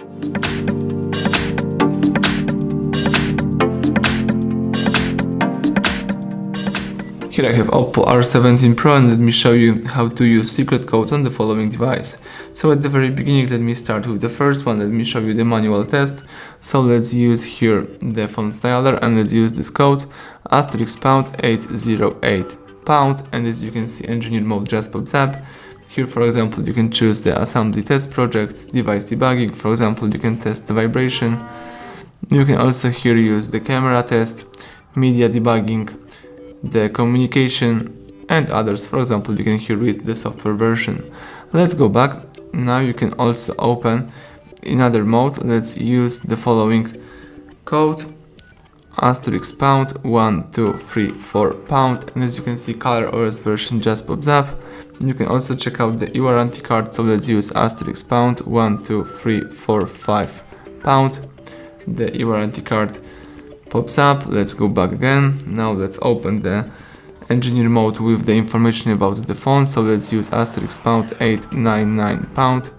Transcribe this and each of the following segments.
Here I have OPPO R17 Pro, and let me show you how to use secret codes on the following device. So at the very beginning, let me start with the first one. Let me show you the manual test. So let's use here the phone styler, and let's use this code *808#, and as you can see, engineer mode just pops up. Here, for example, you can choose the assembly test project, device debugging. For example, you can test the vibration. You can also here use the camera test, media debugging, the communication, and others. For example, you can here read the software version. Let's go back. Now you can also open another mode. Let's use the following code *1234#, and as you can see, color OS version just pops up. You can also check out the warranty card, so let's use *12345#. The warranty card pops up. Let's go back again. Now let's open the engineer mode with the information about the phone, so let's use *899#,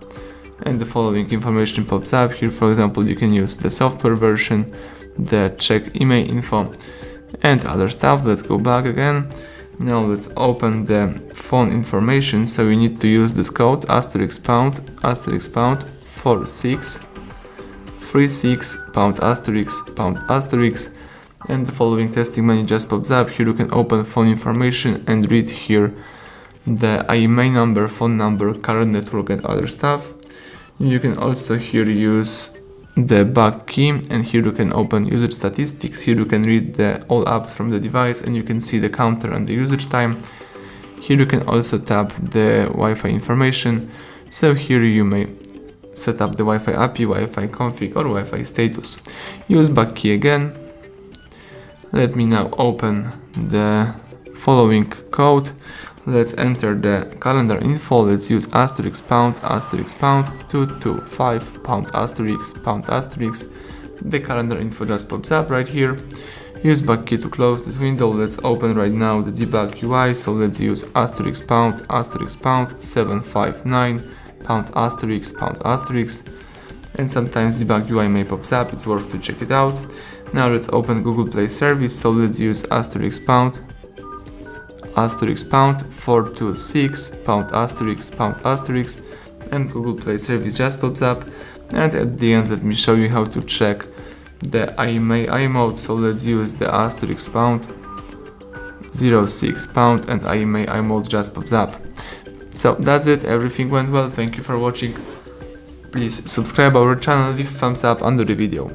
and the following information pops up. Here, for example, you can use the software version, the check email info, and other stuff. Let's go back again. Now let's open the phone information, so we need to use this code *4636###, and the following testing menu just pops up. Here you can open phone information and read here the IMEI number, phone number, current network, and other stuff. You can also here use the back key, and here you can open usage statistics. Here you can read all apps from the device, and you can see the counter and the usage time. Here you can also tap the Wi-Fi information, so here you may set up the Wi-Fi API, Wi-Fi config, or Wi-Fi status. Use back key again. Let me now open the following code. Let's enter the calendar info. Let's use *225#**. The calendar info just pops up right here. Use back key to close this window. Let's open right now the debug UI. So let's use **759#***, and sometimes debug UI may pops up. It's worth to check it out. Now let's open Google Play service. So let's use *426#***, and Google Play service just pops up. And at the end, let me show you how to check the IMEI mode. So let's use the *06#, and IMEI mode just pops up. So that's it, everything went well. Thank you for watching. Please subscribe our channel, leave thumbs up under the video.